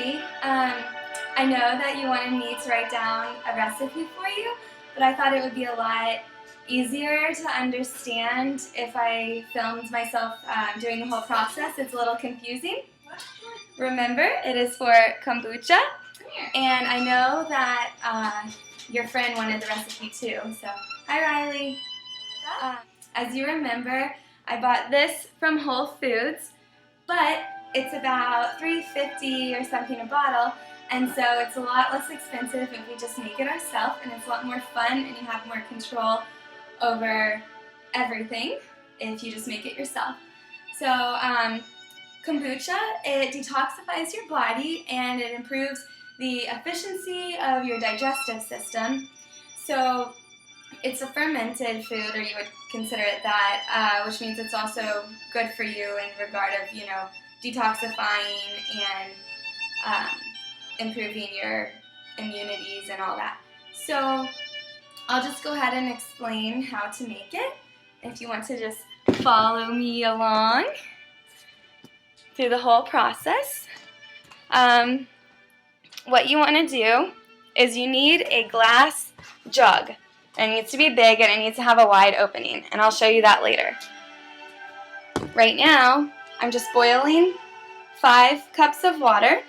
Riley. I know that you wanted me to write down a recipe for you, but I thought it would be a lot easier to understand if I filmed myself doing the whole process. It's a little confusing. Remember, it is for kombucha, and I know that your friend wanted the recipe too. So, hi Riley. As you remember, I bought this from Whole Foods, but it's about $3.50 or something a bottle, and so it's a lot less expensive if we just make it ourselves, and it's a lot more fun, and you have more control over everything if you just make it yourself. So kombucha, it detoxifies your body and it improves the efficiency of your digestive system. So it's a fermented food, or you would consider it that, which means it's also good for you in regard of, you know, detoxifying and improving your immunities and all that. So I'll just go ahead and explain how to make it, if you want to just follow me along through the whole process. What you want to do is you need a glass jug. It needs to be big and it needs to have a wide opening, and I'll show you that later. Right now, I'm just boiling 5 cups of water,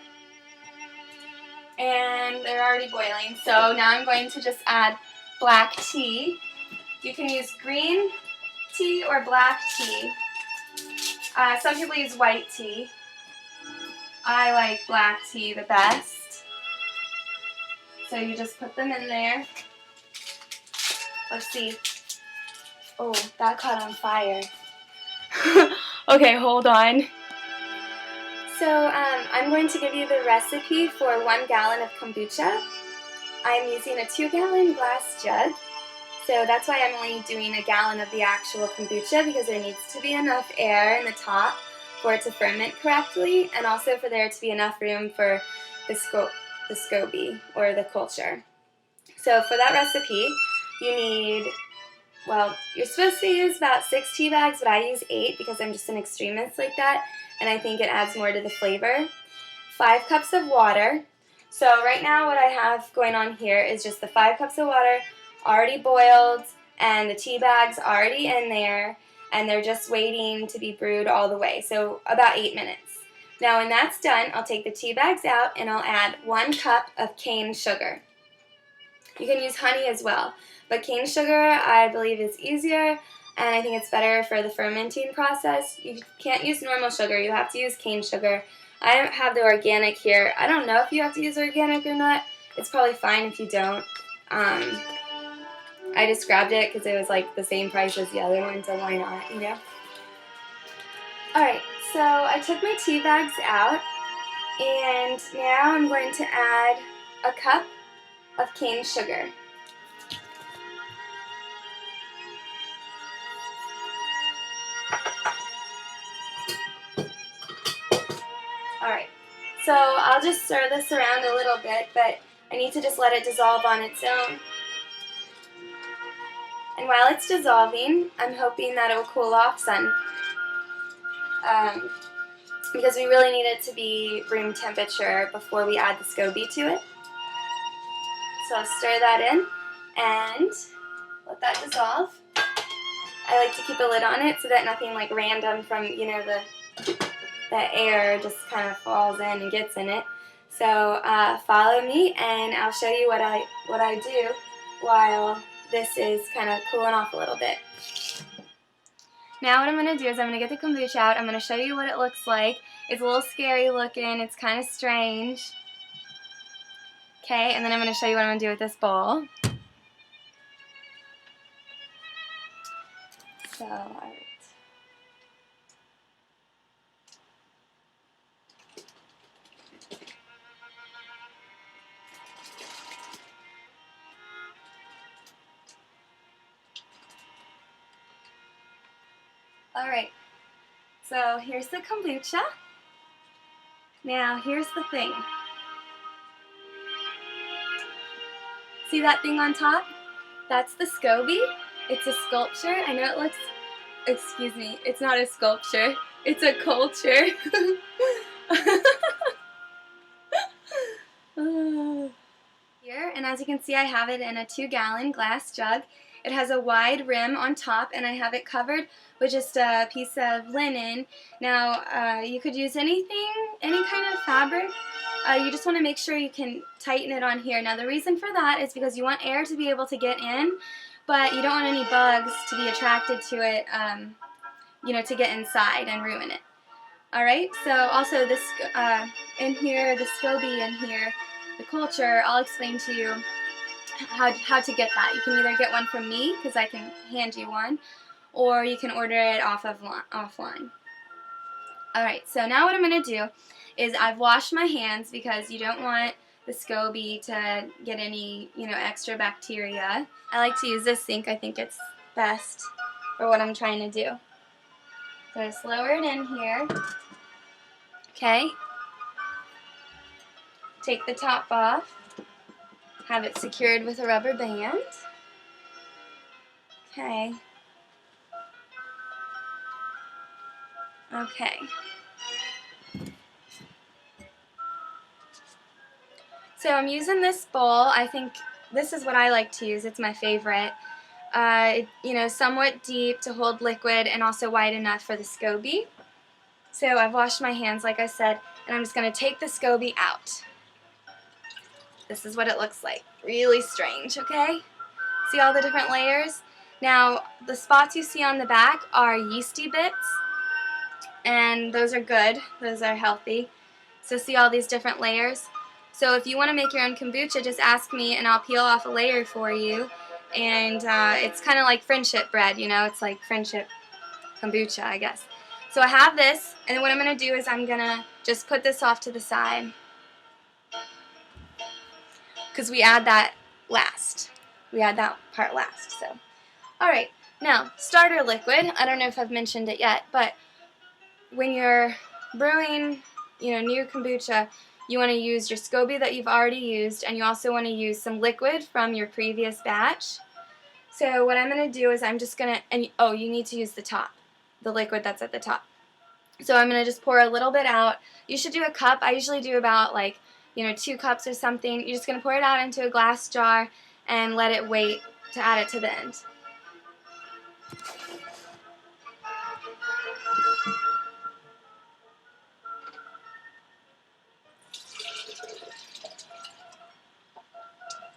and they're already boiling. So now I'm going to just add black tea. You can use green tea or black tea. Some people use white tea. I like black tea the best. So you just put them in there. Let's see. Oh, that caught on fire. Okay, hold on. So I'm going to give you the recipe for 1 gallon of kombucha. I'm using a 2-gallon glass jug. So that's why I'm only doing a gallon of the actual kombucha, because there needs to be enough air in the top for it to ferment correctly, and also for there to be enough room for the SCOBY, or the culture. So for that recipe, you need, well, you're supposed to use about 6 tea bags, but I use 8 because I'm just an extremist like that, and I think it adds more to the flavor. 5 cups of water. So right now what I have going on here is just the 5 cups of water already boiled, and the tea bags already in there, and they're just waiting to be brewed all the way, so about 8 minutes. Now when that's done, I'll take the tea bags out and I'll add 1 cup of cane sugar. You can use honey as well, but cane sugar I believe is easier, and I think it's better for the fermenting process. You can't use normal sugar, you have to use cane sugar. I have the organic here. I don't know if you have to use organic or not. It's probably fine if you don't. I just grabbed it because it was like the same price as the other one, so why not, you know? Alright, so I took my tea bags out, and now I'm going to add a cup of cane sugar. Alright, so I'll just stir this around a little bit, but I need to just let it dissolve on its own. And while it's dissolving, I'm hoping that it will cool off some, because we really need it to be room temperature before we add the SCOBY to it. So I'll stir that in and let that dissolve. I like to keep a lid on it so that nothing like random from, you know, the air just kind of falls in and gets in it. So follow me and I'll show you what I do while this is kind of cooling off a little bit. Now what I'm going to do is I'm going to get the kombucha out. I'm going to show you what it looks like. It's a little scary looking. It's kind of strange. Okay, and then I'm going to show you what I'm going to do with this bowl. So, alright. Alright, so here's the kombucha. Now here's the thing. See that thing on top? That's the SCOBY. It's a sculpture. I know it looks, excuse me, it's not a sculpture. It's a culture. as you can see, I have it in a 2-gallon glass jug. It has a wide rim on top, and I have it covered with just a piece of linen. Now, you could use anything, any kind of fabric. You just want to make sure you can tighten it on here. Now, the reason for that is because you want air to be able to get in, but you don't want any bugs to be attracted to it, you know, to get inside and ruin it. Alright, so also this in here, the SCOBY in here, the culture, I'll explain to you how to get that. You can either get one from me, because I can hand you one, or you can order it offline. Alright, so now what I'm going to do is I've washed my hands because you don't want the SCOBY to get any, you know, extra bacteria. I like to use this sink. I think it's best for what I'm trying to do. So just lower it in here. Okay. Take the top off. Have it secured with a rubber band. Okay. Okay. So I'm using this bowl. I think this is what I like to use. It's my favorite. You know, somewhat deep to hold liquid and also wide enough for the SCOBY. So I've washed my hands, like I said, and I'm just going to take the SCOBY out. This is what it looks like. Really strange, okay? See all the different layers? Now, the spots you see on the back are yeasty bits, and those are good. Those are healthy. So see all these different layers? So if you want to make your own kombucha, just ask me, and I'll peel off a layer for you. And it's kind of like friendship bread, you know? It's like friendship kombucha, I guess. So I have this, and what I'm going to do is I'm going to just put this off to the side, because we add that last. We add that part last. So, alright, now, starter liquid. I don't know if I've mentioned it yet, but when you're brewing, you know, new kombucha, you want to use your SCOBY that you've already used, and you also want to use some liquid from your previous batch. So what I'm going to do is I'm just going to, and oh, you need to use the top, the liquid that's at the top. So I'm going to just pour a little bit out. You should do a cup. I usually do about, like, you know, 2 cups or something. You're just going to pour it out into a glass jar and let it wait to add it to the end.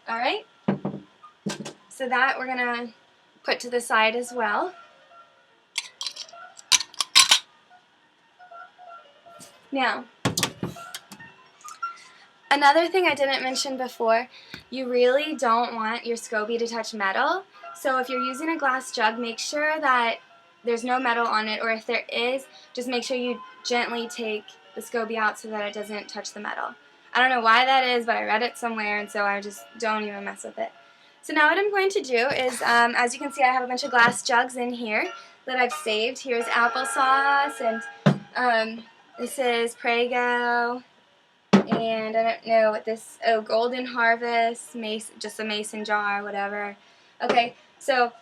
Alright, so that we're going to put to the side as well. Now, another thing I didn't mention before, you really don't want your SCOBY to touch metal. So if you're using a glass jug, make sure that there's no metal on it, or if there is, just make sure you gently take the SCOBY out so that it doesn't touch the metal. I don't know why that is, but I read it somewhere, and so I just don't even mess with it. So now what I'm going to do is, as you can see, I have a bunch of glass jugs in here that I've saved. Here's applesauce, and this is Prego, and I don't know what this, oh, Golden Harvest, just a mason jar, whatever. Okay, so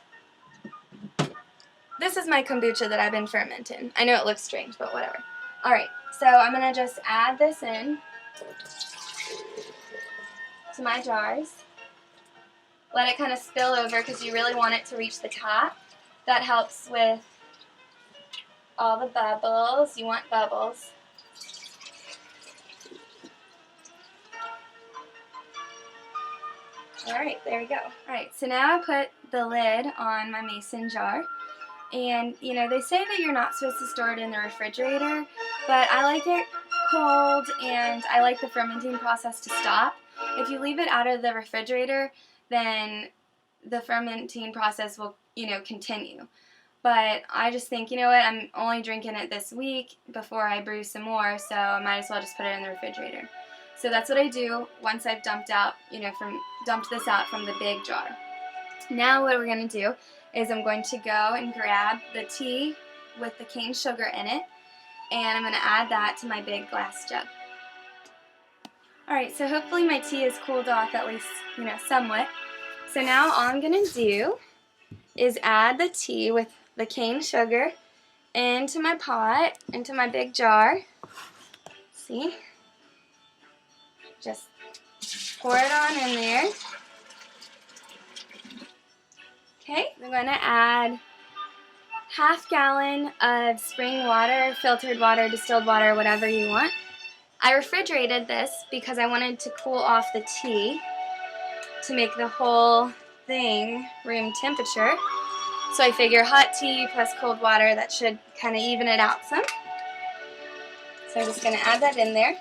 this is my kombucha that I've been fermenting. I know it looks strange, but whatever. Alright, so I'm going to just add this in to my jars. Let it kind of spill over because you really want it to reach the top. That helps with all the bubbles. You want bubbles. Alright, there we go. Alright, so now I put the lid on my mason jar. And, you know, they say that you're not supposed to store it in the refrigerator, but I like it cold, and I like the fermenting process to stop. If you leave it out of the refrigerator, then the fermenting process will, you know, continue. But I just think, you know what, I'm only drinking it this week before I brew some more, so I might as well just put it in the refrigerator. So that's what I do once I've dumped out, you know, dumped this out from the big jar. Now what we're going to do is I'm going to go and grab the tea with the cane sugar in it, and I'm going to add that to my big glass jug. Alright, so hopefully my tea is cooled off at least, you know, somewhat. So now all I'm going to do is add the tea with the cane sugar into my pot, into my big jar. See? Just pour it on in there. Okay, I'm going to add half gallon of spring water, filtered water, distilled water, whatever you want. I refrigerated this because I wanted to cool off the tea to make the whole thing room temperature. So I figure hot tea plus cold water, that should kind of even it out some. So I'm just going to add that in there.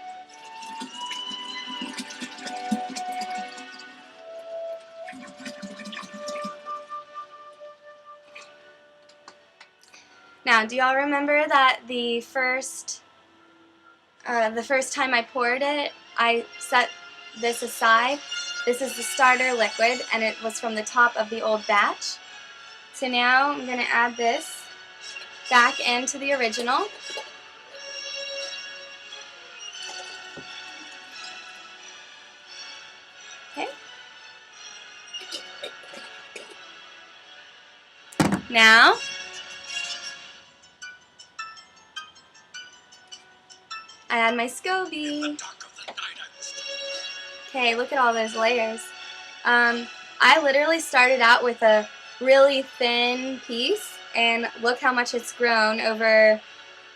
Now, do y'all remember that the first time I poured it, I set this aside? This is the starter liquid, and it was from the top of the old batch. So now I'm going to add this back into the original. Okay. Now, I add my SCOBY. Okay, look at all those layers. I literally started out with a really thin piece, and look how much it's grown over,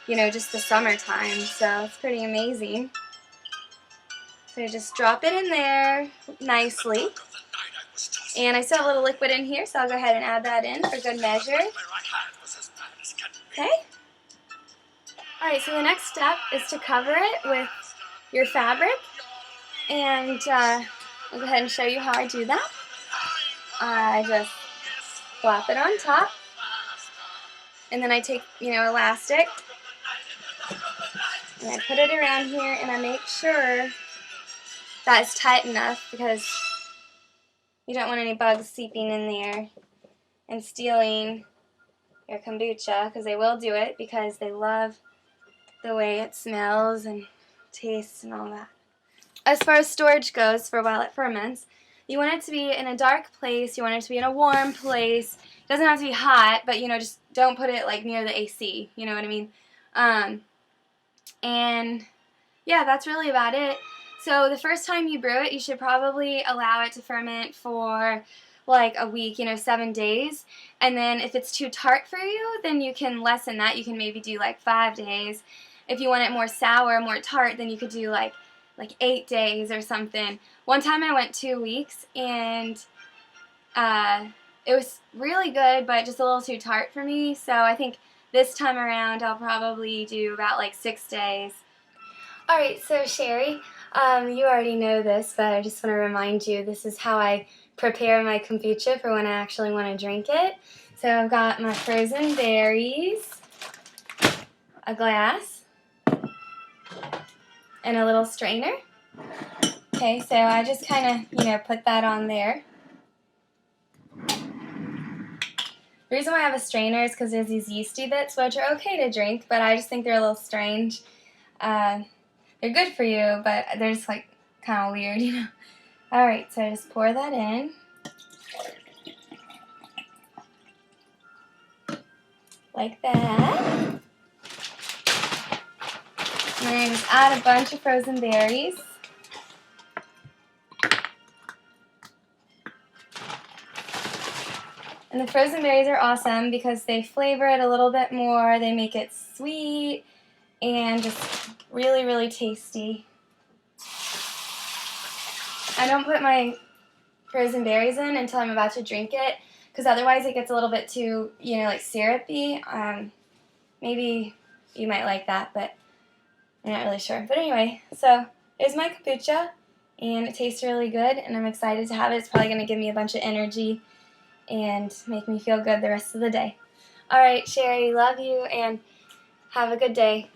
you know, just the summertime. So it's pretty amazing. So just drop it in there nicely. And I still have a little liquid in here, so I'll go ahead and add that in for good measure. Okay. Alright, so the next step is to cover it with your fabric. And I'll go ahead and show you how I do that. I just flap it on top. And then I take, you know, elastic. And I put it around here, and I make sure that it's tight enough because you don't want any bugs seeping in there and stealing your kombucha, because they will do it because they love the way it smells and tastes and all that. As far as storage goes for while it ferments, you want it to be in a dark place, you want it to be in a warm place. It doesn't have to be hot, but, you know, just don't put it like near the AC, you know what I mean? And yeah, that's really about it. So the first time you brew it, you should probably allow it to ferment for like a week, you know, 7 days. And then if it's too tart for you, then you can lessen that. You can maybe do like 5 days. If you want it more sour, more tart, then you could do like 8 days or something. One time I went 2 weeks, and it was really good, but just a little too tart for me. So I think this time around I'll probably do about like 6 days. Alright, so Sherry, you already know this, but I just want to remind you, this is how I prepare my kombucha for when I actually want to drink it. So I've got my frozen berries, a glass, and a little strainer. Okay, so I just kind of, you know, put that on there. The reason why I have a strainer is because there's these yeasty bits, which are okay to drink, but I just think they're a little strange. They're good for you, but they're just like kind of weird, you know. Alright, so I just pour that in. Like that. And then I just add a bunch of frozen berries. And the frozen berries are awesome because they flavor it a little bit more. They make it sweet and just really, really tasty. I don't put my frozen berries in until I'm about to drink it, because otherwise it gets a little bit too, you know, like syrupy. Maybe you might like that, but I'm not really sure. But anyway, so there's my kombucha, and it tastes really good, and I'm excited to have it. It's probably going to give me a bunch of energy and make me feel good the rest of the day. Alright, Sherry, love you, and have a good day.